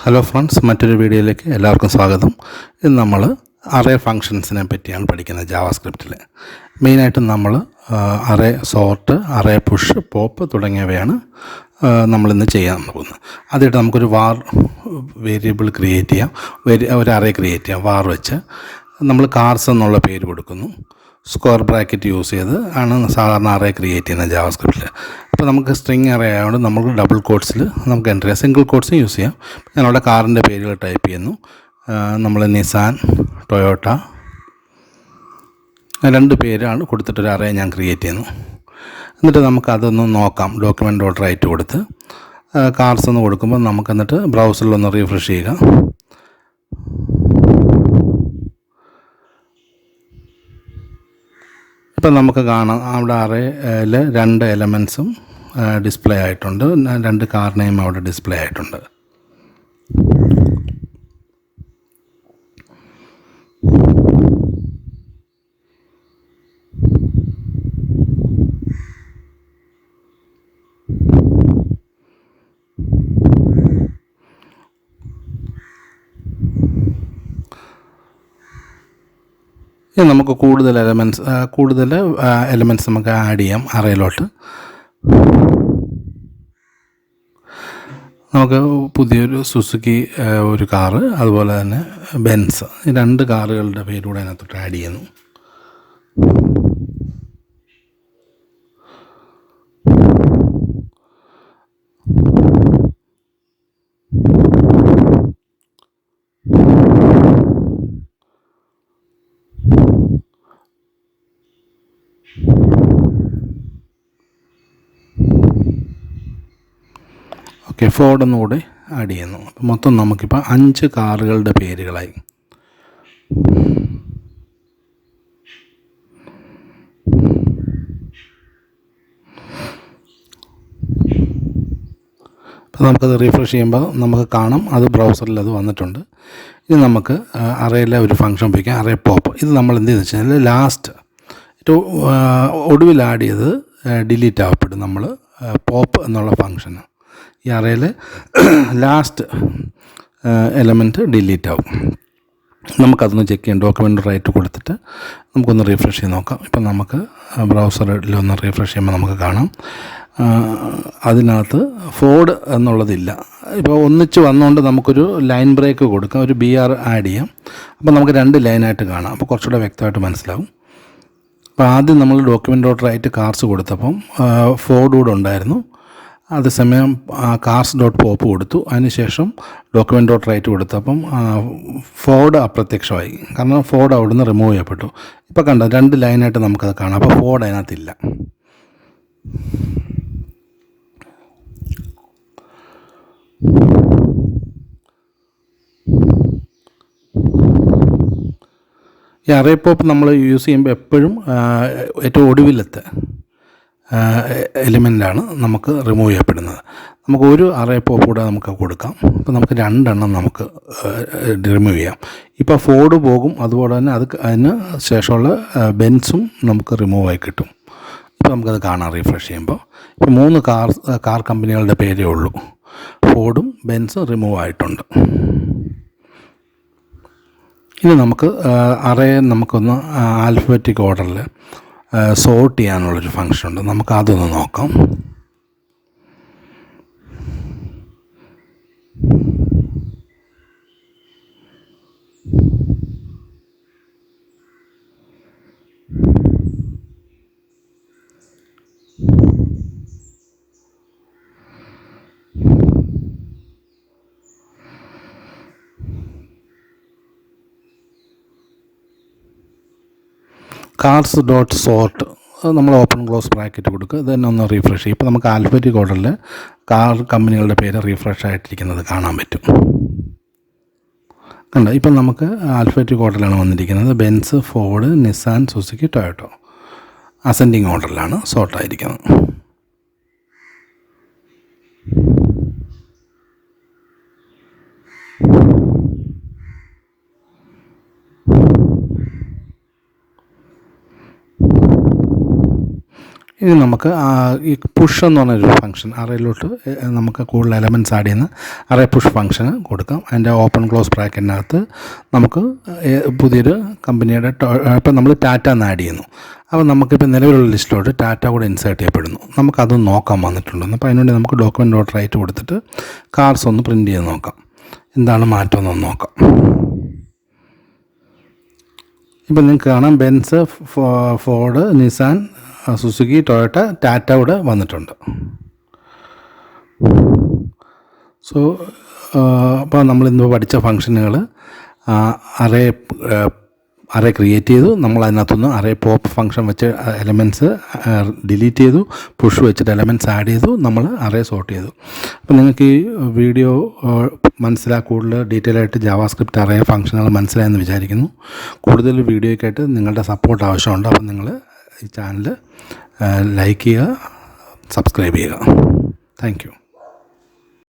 Hello friends, മറ്റൊരു വീഡിയോയിലേക്ക് എല്ലാവർക്കും സ്വാഗതം. ഇന്ന് നമ്മൾ അറേ ഫങ്ഷൻസിനെ പറ്റിയാണ് പഠിക്കുന്നത് ജാവാസ്ക്രിപ്റ്റിൽ. മെയിനായിട്ടും നമ്മൾ array sort, array push, pop തുടങ്ങിയവയാണ് നമ്മളിന്ന് ചെയ്യാൻ പോകുന്നത്. ആദ്യമായിട്ട് നമുക്കൊരു വാർ വേരിയബിൾ ക്രിയേറ്റ് ചെയ്യാം, ഒരു അറേ ക്രിയേറ്റ് ചെയ്യാം. വാർ വെച്ച് നമ്മൾ കാർസ് എന്നുള്ള പേര് കൊടുക്കുന്നു. സ്ക്വയർ ബ്രാക്കറ്റ് യൂസ് ചെയ്ത് ആണ് സാധാരണ അറേ ക്രിയേറ്റ് ചെയ്യുന്നത് ജാവാസ്ക്രിപ്റ്റിൽ. അപ്പോൾ നമുക്ക് സ്ട്രിങ് അറേ ആയതുകൊണ്ട് നമുക്ക് ഡബിൾ കോട്ട്സിൽ നമുക്ക് എൻ്റർ ചെയ്യാം, സിംഗിൾ കോട്ട്സും യൂസ് ചെയ്യാം. ഞാനവിടെ കാറിൻ്റെ പേരുകൾ ടൈപ്പ് ചെയ്യുന്നു. നമ്മൾ നിസാൻ, ടൊയോട്ട, രണ്ട് പേരാണ് കൊടുത്തിട്ടൊരു അറേ ഞാൻ ക്രിയേറ്റ് ചെയ്യുന്നു. എന്നിട്ട് നമുക്കതൊന്ന് നോക്കാം. ഡോക്യുമെൻ്റ് ഡോട്ട് റൈറ്റ് കൊടുത്ത് കാർസ് എന്ന് കൊടുക്കുമ്പോൾ നമുക്ക് എന്നിട്ട് ബ്രൗസറിലൊന്ന് റീഫ്രഷ് ചെയ്യുക. ഇപ്പം നമുക്ക് കാണാം അവിടെ അറേയിൽ രണ്ട് എലമെൻസും ഡിസ്പ്ലേ ആയിട്ടുണ്ട്. രണ്ട് കാർ നെയിം അവിടെ ഡിസ്പ്ലേ ആയിട്ടുണ്ട്. ഇനി നമുക്ക് കൂടുതൽ എലമെൻറ്റ്സ് നമുക്ക് ആഡ് ചെയ്യാം അറേയിലോട്ട്. നമുക്ക് പുതിയൊരു സുസുക്കി ഒരു കാറ്, അതുപോലെ തന്നെ ബെൻസ്, ഈ രണ്ട് കാറുകളുടെ പേരൂടെ അതിനകത്തോട്ട് ആഡ് ചെയ്യുന്നു. ഓക്കെ, ഫോർഡ് ഒന്നുകൂടെ ആഡ് ചെയ്യുന്നു. അപ്പം മൊത്തം നമുക്കിപ്പോൾ 5 കാറുകളുടെ പേരുകളായി. അപ്പോൾ നമുക്കത് റീഫ്രഷ് ചെയ്യുമ്പോൾ നമുക്ക് കാണാം അത് ബ്രൗസറിൽ അത് വന്നിട്ടുണ്ട്. ഇനി നമുക്ക് അറേയിലെ ഒരു ഫംഗ്ഷൻ ഉപയോഗിക്കാം, അറേ പോപ്പ്. ഇത് നമ്മൾ എന്ത് ചെയ്തെന്ന് വെച്ച് കഴിഞ്ഞാൽ ലാസ്റ്റ് ഏറ്റവും ഒടുവിൽ ആഡ് ചെയ്ത് ഡിലീറ്റ് ആവപ്പെടും നമ്മൾ പോപ്പ് എന്നുള്ള ഫംഗ്ഷന്. ഈ അറേയിൽ ലാസ്റ്റ് എലമെൻറ്റ് ഡിലീറ്റ് ആവും. നമുക്കതൊന്ന് ചെക്ക് ചെയ്യാം. ഡോക്യുമെൻ്റ് റൈറ്റ് കൊടുത്തിട്ട് നമുക്കൊന്ന് റീഫ്രഷ് ചെയ്ത് നോക്കാം. ഇപ്പം നമുക്ക് ബ്രൗസറിലൊന്ന് റീഫ്രഷ് ചെയ്യുമ്പോൾ നമുക്ക് കാണാം അതിനകത്ത് ഫോർഡ് എന്നുള്ളതില്ല. ഇപ്പോൾ ഒന്നിച്ച് വന്നുകൊണ്ട് നമുക്കൊരു ലൈൻ ബ്രേക്ക് കൊടുക്കാം, ഒരു BR ആഡ് ചെയ്യാം. അപ്പോൾ നമുക്ക് 2 ലൈനായിട്ട് കാണാം. അപ്പോൾ കുറച്ചുകൂടെ വ്യക്തമായിട്ട് മനസ്സിലാവും. അപ്പോൾ ആദ്യം നമ്മൾ ഡോക്യുമെൻ്റ് ഡോട്ട് റൈറ്റ് കാർസ് കൊടുത്തപ്പം ഫോർഡ് കൂടെ ഉണ്ടായിരുന്നു. അതേസമയം കാർസ് ഡോട്ട് പോപ്പ് കൊടുത്തു. അതിനുശേഷം ഡോക്യുമെൻ്റ് ഡോട്ട് റൈറ്റ് കൊടുത്തപ്പം ഫോർഡ് അപ്രത്യക്ഷമായി. കാരണം ഫോർഡ് അവിടെ നിന്ന് റിമൂവ് ചെയ്യപ്പെട്ടു. ഇപ്പോൾ കണ്ടോ 2 ലൈനായിട്ട് നമുക്കത് കാണാം. അപ്പോൾ ഫോർഡ് അതിനകത്തില്ല. ഈ അറേ പോപ്പ് നമ്മൾ യൂസ് ചെയ്യുമ്പോൾ എപ്പോഴും ഏറ്റവും ഒടുവിലത്തെ എലിമെൻ്റാണ് നമുക്ക് റിമൂവ് ചെയ്യപ്പെടുന്നത്. നമുക്ക് ഒരു അറേ പോപ്പ് കൂടെ നമുക്ക് കൊടുക്കാം. അപ്പോൾ നമുക്ക് 2 എണ്ണം നമുക്ക് റിമൂവ് ചെയ്യാം. ഇപ്പോൾ ഫോർഡ് പോകും, അതുപോലെ തന്നെ അതിന് ശേഷമുള്ള ബെൻസും നമുക്ക് റിമൂവ് ആയി കിട്ടും. ഇപ്പോൾ നമുക്കത് കാണാം റീഫ്രഷ് ചെയ്യുമ്പോൾ. ഇപ്പോൾ 3 കാർ കമ്പനികളുടെ പേരേ ഉള്ളൂ. ഫോർഡും ബെൻസും റിമൂവ് ആയിട്ടുണ്ട്. ഇനി നമുക്ക് അറേ നമുക്കൊന്ന് ആൽഫബറ്റിക് ഓർഡറിൽ സോർട്ട് ചെയ്യാനുള്ളൊരു ഫംഗ്ഷനുണ്ട്. നമുക്ക് അതൊന്ന് നോക്കാം. കാർസ് ഡോട്ട് സോർട്ട് നമ്മൾ ഓപ്പൺ ക്ലോസ് ബ്രാക്കറ്റ് കൊടുക്കുക. ഇത് തന്നെ ഒന്ന് റീഫ്രഷ് ചെയ്യും. ഇപ്പോൾ നമുക്ക് ആൽഫബറ്റിക് ഓർഡറിൽ കാർ കമ്പനികളുടെ പേര് റീഫ്രഷ് ആയിട്ടിരിക്കുന്നത് കാണാൻ പറ്റും. കണ്ടോ, ഇപ്പം നമുക്ക് ആൽഫബറ്റിക് ഓർഡറിലാണ് വന്നിരിക്കുന്നത്. Benz, Ford, Nissan, Suzuki, Toyota ascending ഓർഡറിലാണ് സോർട്ടായിരിക്കുന്നത്. ഇനി നമുക്ക് ഈ പുഷ് എന്ന് പറഞ്ഞൊരു ഫംഗ്ഷൻ അറേയിലോട്ട് നമുക്ക് കൂടുതൽ എലമെൻറ്റ്സ് ആഡ് ചെയ്യുന്ന അറേ പുഷ് ഫംഗ്ഷന് കൊടുക്കാം. അതിൻ്റെ ഓപ്പൺ ക്ലോസ് ബ്രാക്കറ്റിനകത്ത് നമുക്ക് പുതിയൊരു കമ്പനിയുടെ ഇപ്പം നമ്മൾ ടാറ്റ എന്ന് ആഡ് ചെയ്യുന്നു. അപ്പോൾ നമുക്കിപ്പോൾ നിലവിലുള്ള ലിസ്റ്റിലോട്ട് ടാറ്റ കൂടെ ഇൻസേർട്ട് ചെയ്യപ്പെടുന്നു. നമുക്കതൊന്ന് നോക്കാൻ വന്നിട്ടുണ്ടെന്ന്. അപ്പോൾ അതിനുവേണ്ടി നമുക്ക് ഡോക്യുമെൻ്റ് ഡോട്ട് റൈറ്റ് കൊടുത്തിട്ട് കാർസ് ഒന്ന് പ്രിൻറ്റ് ചെയ്ത് നോക്കാം, എന്താണ് മാറ്റമെന്നൊന്ന് നോക്കാം. ഇപ്പം നിങ്ങൾക്ക് കാണാം Benz, Ford, Nissan, Suzuki, Toyota, Tata കൂടെ വന്നിട്ടുണ്ട്. സോ അപ്പോൾ നമ്മളിന്ന് പഠിച്ച ഫംഗ്ഷനുകൾ അറേ ക്രിയേറ്റ് ചെയ്തു. നമ്മൾ അതിനകത്തുനിന്ന് അറേ പോപ്പ് ഫംഗ്ഷൻ വെച്ച് എലമെൻറ്റ്സ് ഡിലീറ്റ് ചെയ്തു, പുഷ് വെച്ചിട്ട് എലമെൻറ്റ്സ് ആഡ് ചെയ്തു, നമ്മൾ അറേ സോർട്ട് ചെയ്തു. അപ്പോൾ നിങ്ങൾക്ക് ഈ വീഡിയോ കൂടുതൽ ഡീറ്റെയിൽ ആയിട്ട് ജാവാസ്ക്രിപ്റ്റ് അറേ ഫംഗ്ഷനുകൾ മനസ്സിലായെന്ന് വിചാരിക്കുന്നു. കൂടുതൽ വീഡിയോയ്ക്കായിട്ട് നിങ്ങളുടെ സപ്പോർട്ട് ആവശ്യമുണ്ട്. അപ്പോൾ നിങ്ങൾ ഈ ചാനൽ ലൈക്ക് ചെയ്യുക, സബ്സ്ക്രൈബ് ചെയ്യുക. Thank you.